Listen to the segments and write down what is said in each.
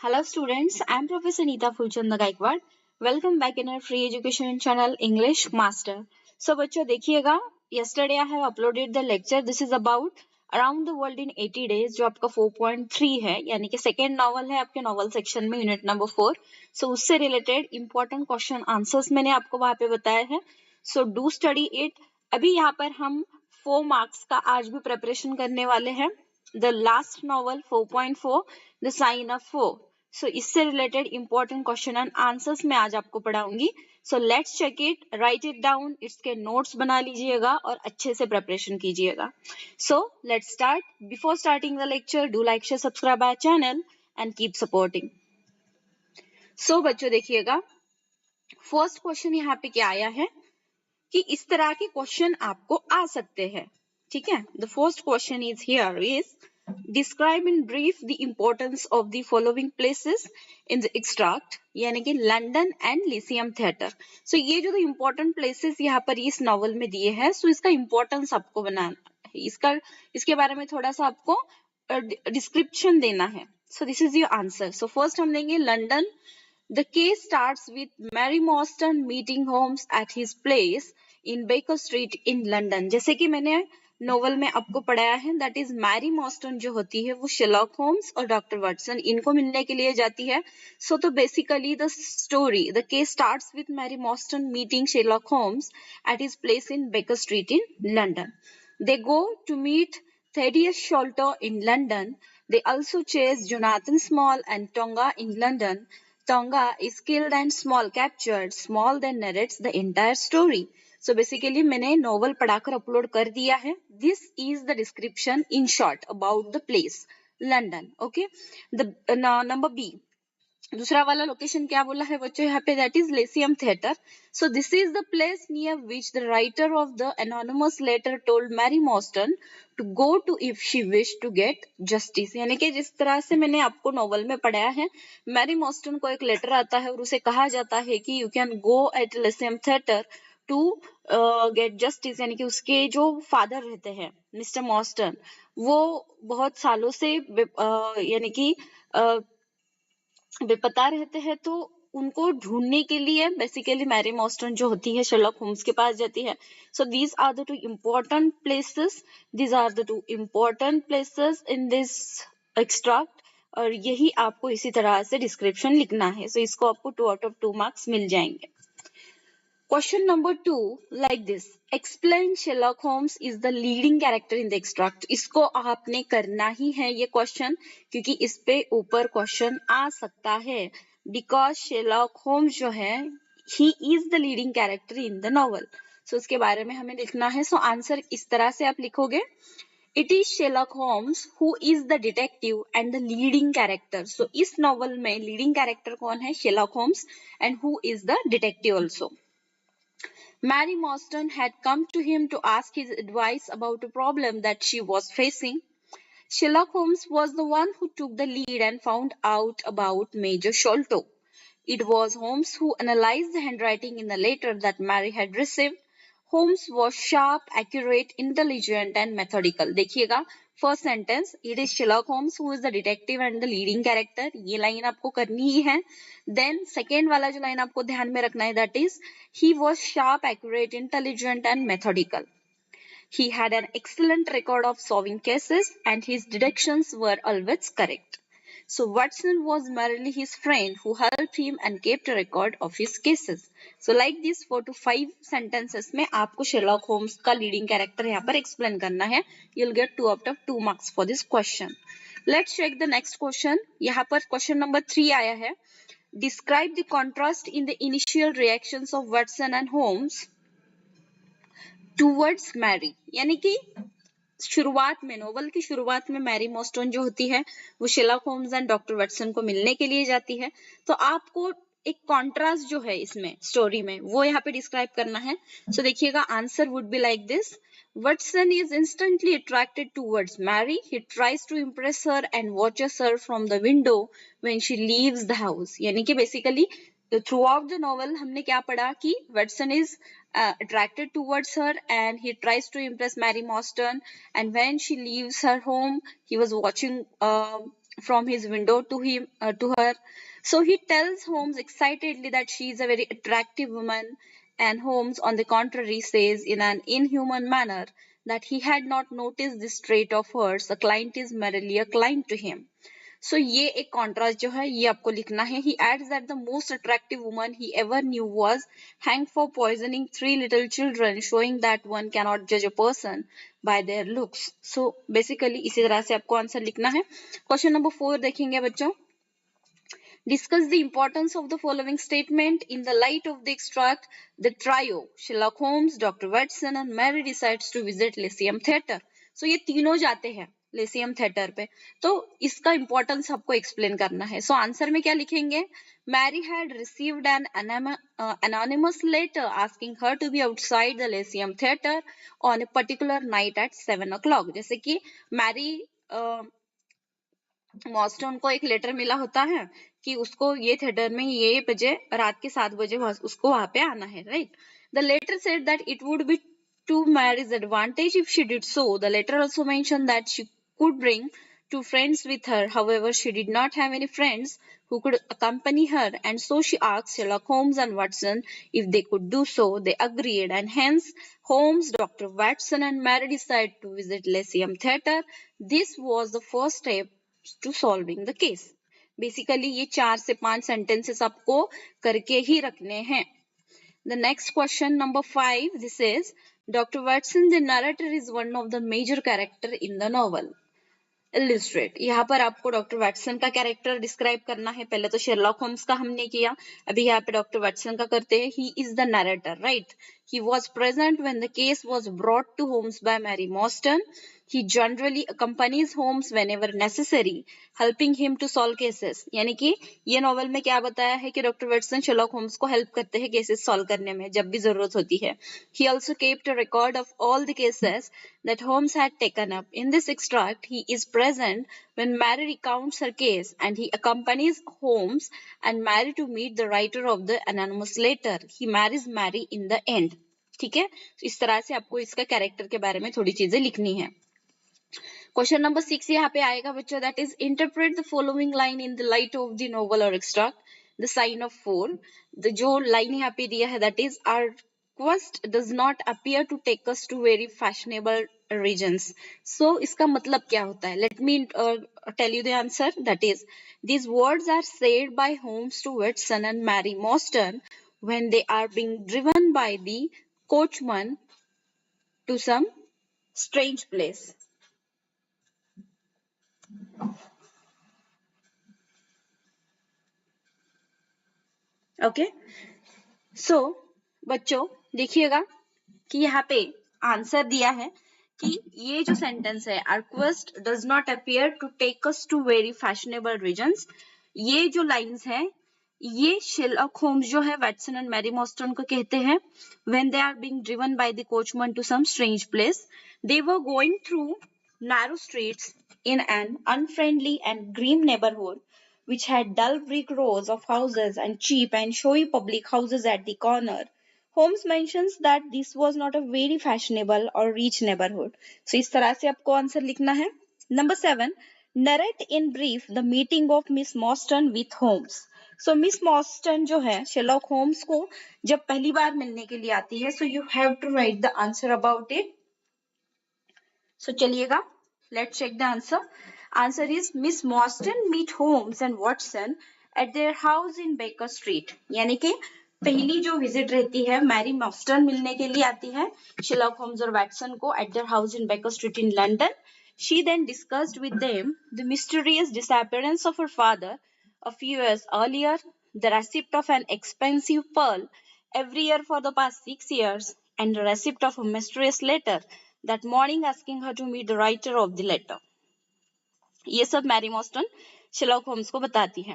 Hello students, I am Professor Neeta Fulchanda Gaikwad. Welcome back in our free education channel English Master. So बच्चों देखिएगा, yesterday I have uploaded the lecture. This is about Around the World in 80 Days जो आपका 4.3 है, यानी कि second novel है आपके novel section में यूनिट नंबर 4. सो उससे रिलेटेड इंपॉर्टेंट क्वेश्चन आंसर्स मैंने आपको वहां पे बताया है. So do study it. अभी यहाँ पर हम 4 मार्क्स का आज भी प्रिपरेशन करने वाले हैं. The last novel 4.4 the sign of 4. So इससे related important question and answers मैं आज आपको पढ़ाऊंगी. So let's check it, write it down, इसके नोट्स बना लीजिएगा और अच्छे से प्रिपरेशन कीजिएगा. So let's start. Before starting the lecture do like share subscribe our channel and keep supporting. So बच्चों देखिएगा, फर्स्ट क्वेश्चन यहाँ पे क्या आया है कि इस तरह के क्वेश्चन आपको आ सकते हैं. ठीक है, the first question is here is describe in brief the importance of the following places in the extract, यानी कि लंदन एंड लिसियम थिएटर. सो ये जो इम्पोर्टेंट प्लेसेस यहाँ पर इस नॉवल में दिए हैं, सो इसका इम्पोर्टेंस आपको बनाना है, इसके बारे में थोड़ा सा आपको डिस्क्रिप्शन देना है. सो this is your answer. So first हम देंगे London. The case starts with Mary Morstan meeting Holmes at his place in Baker Street in London. जैसे कि मैंने नोवेल में आपको पढ़ाया है, दैट इज मैरी मॉर्स्टन जो होती है वो शेरलॉक होम्स और डॉक्टर वाटसन इनको मिलने के लिए जाती है. सो तो basically the story, the case starts with Mary Morstan meeting Sherlock Holmes at his place in Baker Street in London. They go to meet Thaddeus Sholto in London. They also chase Jonathan Small and Tonga in London. Tonga is killed and Small captured. Small then narrates the entire story. So basically मैंने novel पढ़ाकर upload कर दिया है. This is the description in short about the place London. Okay. The number B. दूसरा वाला location क्या बोला है बच्चों यहाँ पे, that is Lyceum theatre. So this is the place near which the writer of the anonymous letter told Mary Morstan to go to if she wish to get justice. यानी कि जिस तरह से मैंने आपको नॉवल में पढ़ाया है, मैरी मॉर्स्टन को एक लेटर आता है और उसे कहा जाता है कि you can go at Lyceum theatre to get justice. यानी कि उसके जो फादर रहते हैं मिस्टर मॉर्स्टन, वो बहुत सालों से यानी कि बेपता रहते हैं, तो उनको ढूंढने के लिए बेसिकली मैरी मॉर्स्टन जो होती है शेरलॉक होम्स के पास जाती है. So these are the two important places, these are the two important places in this extract. और यही आपको इसी तरह से डिस्क्रिप्शन लिखना है. सो इसको आपको 2 out of 2 मार्क्स मिल जाएंगे. Question number 2 like this. Explain Sherlock Holmes is the leading character in the extract. इसको आपने करना ही है ये क्वेश्चन, क्योंकि इस पे ऊपर क्वेश्चन आ सकता है. Because Sherlock Holmes जो है, he is the leading character in the novel. So इसके बारे में हमें लिखना है. So आंसर इस तरह से आप लिखोगे. It is Sherlock Holmes who is the detective and the leading character. So इस नॉवल में leading character कौन है? Sherlock Holmes. And who is the detective also? Mary Morstan had come to him to ask his advice about a problem that she was facing. Sherlock Holmes was the one who took the lead and found out about Major Sholto. It was Holmes who analyzed the handwriting in the letter that Mary had received. Holmes was sharp, accurate, intelligent and methodical. देखिएगा, first sentence, it is Sherlock Holmes who is the detective and the leading character. ये line आपको करनी ही है. Then second वाला जो line आपको ध्यान में रखना है, that is he was sharp, accurate, intelligent and methodical. He had an excellent record of solving cases and his deductions were always correct. So Watson was merely his friend who helped him and kept a record of his cases. So like this 4 to 5 sentences में आपको Sherlock Holmes का leading character यहाँ पर explain करना है. You'll get 2 out of 2 marks for this question. Let's check the next question. यहाँ पर question number 3 आया है. Describe the contrast in the initial reactions of Watson and Holmes towards Mary. यानी कि शुरुआत में, नोवेल की शुरुआत में मैरी मॉर्स्टन जो होती है वो Sherlock homes and doctor Watson को मिलने के लिए जाती है. तो आपको एक कॉन्ट्रास्ट जो है इसमें स्टोरी में वो यहाँ पे डिस्क्राइब करना है. सो देखिएगा, answer would be like this. Watson is instantly attracted towards Mary. He tries to impress her and watches her from the window when she leaves the house. यानी कि बेसिकली throughout the novel हमने क्या पढ़ा कि Watson is attracted towards her and he tries to impress Mary Morstan, and when she leaves her home he was watching from his window to her. So he tells Holmes excitedly that she is a very attractive woman, and Holmes, on the contrary, says in an inhuman manner that he had not noticed this trait of hers. A client is merely a client to him. So ये एक contrast जो है ये आपको लिखना है. He adds that the most attractive woman he ever knew was hanged for poisoning 3 little children, showing that one cannot judge a person by their looks. So basically इसी तरह से आपको आंसर लिखना है. क्वेश्चन नंबर 4 देखेंगे बच्चों. Discuss the importance of the following statement. In the light of the extract, the trio, Sherlock Holmes, Dr. Watson and Mary decides to visit Lyceum Theatre. So ये तीनों जाते हैं Lyceum Theatre पे. तो इसका importance आपको explain करना है. So answer में क्या लिखेंगे? Mary had received an anonymous letter asking her to be outside the Lyceum Theatre on a particular night at 7 o'clock. जैसे कि Mary मॉस्टन को एक लेटर मिला होता है कि उसको ये थिएटर में ये बजे रात के 7 बजे उसको वहां पे आना है, right. The letter said that it would be to Mary's advantage if she did so. The letter also mention that she could bring 2 friends with her. However, she did not have any friends who could accompany her, and so she asked Sherlock Holmes and Watson if they could do so. They agreed, and hence Holmes, Dr. Watson and Mary decided to visit Lyceum Theatre. This was the first step to solving the case. Basically ये 4 से 5 sentences आपको करके ही रखने हैं. The next question number 5, this is Dr. Watson, the narrator, is one of the major character in the novel. Illustrate. यहाँ पर आपको doctor Watson का कैरेक्टर डिस्क्राइब करना है. पहले तो शेरलॉक होम्स का हमने किया, अभी यहाँ पे डॉक्टर वैटसन का करते हैं. He is the narrator, right. He was present when the case was brought to Holmes by Mary Morstan. He generally accompanies Holmes whenever necessary, helping him to solve cases. यानी कि ये novel में क्या बताया है कि डॉक्टर वैटसन शेरलॉक होम्स को help करते हैं केसेस सॉल्व करने में जब भी जरूरत होती है. He also kept a record of all the cases that Holmes had taken up. In this extract, he is present when Mary recounts her case, and he accompanies Holmes and Mary to meet the writer of the anonymous letter. He marries Mary in the end. ठीक है, इस तरह से आपको इसका character के बारे में थोड़ी चीजें लिखनी है. क्वेश्चन नंबर 6 यहाँ पे आएगा बच्चों, that is interpret the following line in the light of the novel और extract the sign of 4. The जो लाइन यहाँ पे दिया है that is our quest does not appear to take us to very fashionable regions. So इसका मतलब क्या होता है? Let me tell you the answer. That is, these words are said by Holmes to Watson and Mary Morstan when they are being driven by the coachman to some strange place. Okay? So बच्चों देखिएगा कि यहाँ पे answer दिया है कि ये जो सेंटेंस है, our quest does not appear to take us to very fashionable regions. ये जो लाइंस है ये शेरलॉक होम्स जो है वैटसन एंड मैरी मॉर्स्टन को कहते हैं when they are being driven by the coachman to some strange place. They were going through narrow streets in an unfriendly and grim neighborhood which had dull brick rows of houses and cheap and showy public houses at the corner. Holmes mentions that this was not a very fashionable or rich neighborhood. So इस तरह से आपको answer लिखना है. Number 7, narrate in brief the meeting of Miss Morstan with Holmes. So Miss Morstan जो है Sherlock Holmes को जब पहली बार मिलने के लिए आती है, so you have to write the answer about it. So चलिएगा, let's check the answer. Answer is Miss Morstan meet Holmes and Watson at their house in Baker Street. यानी कि पहली जो विजिट रहती है मैरी मॉर्स्टन मिलने के लिए आती है शेरलॉक होम्स और वैटसन को at their house in Baker Street in London. She then discussed with them the mysterious disappearance of her father a few years earlier, the receipt of an expensive pearl every year for the past 6 years, and the receipt of a mysterious letter that morning asking her to meet the writer of the letter. ये सब Mary मॉर्स्टन Sherlock Holmes को बताती है.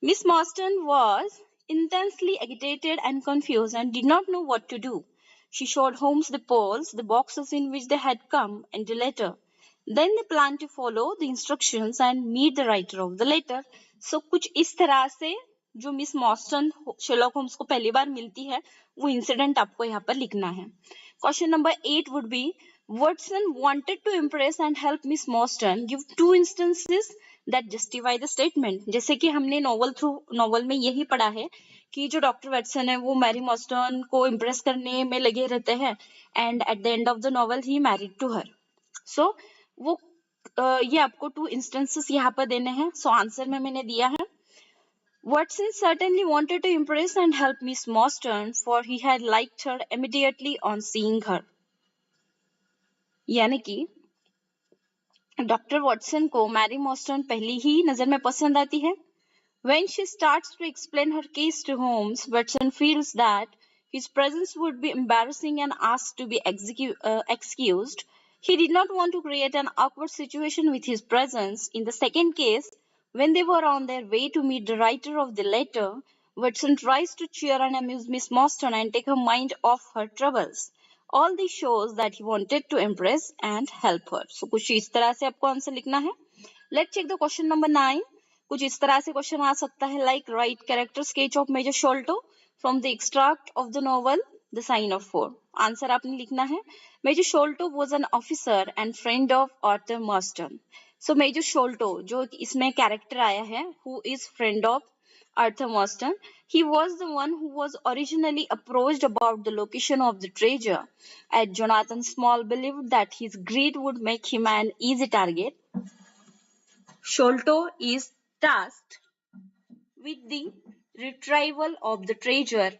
Miss Morstan was intensely agitated and confused and did not know what to do. She showed Holmes the pearls, the boxes in which they had come, and the letter. Then they planned to follow the instructions and meet the writer of the letter. So कुछ इस तरह से जो miss मॉर्स्टन Sherlock Holmes को पहली बार मिलती है वो इंसिडेंट आपको यहाँ पर लिखना है. Question number 8 would be Watson wanted to impress and help Miss Morstan give 2 instances that justify the statement. जैसे कि हमने नॉवल में यही पढ़ा है कि जो डॉक्टर वॉटसन है वो मैरी मॉर्स्टन को इम्प्रेस करने में लगे रहते हैं and at the end of the novel he married to her. So वो ये आपको 2 इंस्टेंसेस यहाँ पर देने हैं. सो आंसर में मैंने दिया है Watson certainly wanted to impress and help Miss Marston, for he had liked her immediately on seeing her. यानी कि डॉक्टर वॉटसन को मैरी मॉर्स्टन पहली ही नजर में पसंद आती है. When she starts to explain her case to Holmes, Watson feels that his presence would be embarrassing and asks to be excused. He did not want to create an awkward situation with his presence. In the second case, when they were on their way to meet the writer of the letter, Watson tries to cheer and amuse Miss Marston and take her mind off her troubles. All this shows that he wanted to impress and help her. So कुछ इस तरह से आपको answer लिखना है. Let's check the question number 9. कुछ इस तरह से क्वेश्चन आ सकता है like right character sketch of Major Sholto from the extract of the novel the sign of 4. Answer आपने लिखना है Major Sholto was an officer and friend of Arthur Morstan. So Major Sholto जो इसमें character आया है who is friend of Arthur Marston. He was the one who was originally approached about the location of the treasure, as Jonathan Small believed that his greed would make him an easy target. Sholto is tasked with the retrieval of the treasure.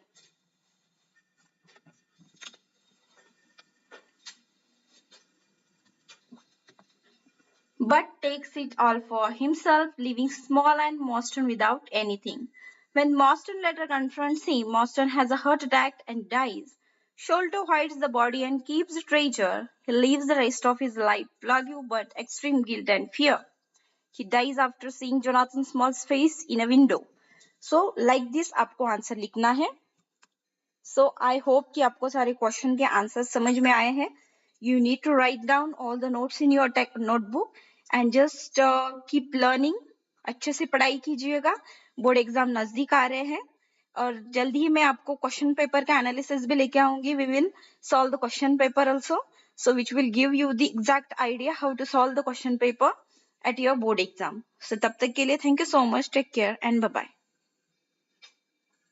But takes it all for himself, leaving Small and Marston without anything. When Marston later confronts him, Marston has a heart attack and dies. Sholto hides the body and keeps the treasure. He lives the rest of his life plagued by extreme guilt and fear. He dies after seeing Jonathan Small's face in a window. So, like this, आपको answer लिखना है. So, I hope कि आपको सारे question के answer समझ में आए हैं. You need to write down all the notes in your notebook and just keep learning. अच्छे से पढ़ाई कीजिएगा. बोर्ड एग्जाम नजदीक आ रहे हैं और जल्दी ही मैं आपको क्वेश्चन पेपर का एनालिसिस भी लेके आऊंगी. We will solve the question paper also, so which will give you the exact idea how to solve the question paper at your board exam. So तब तक के लिए thank you so much. Take care and bye bye.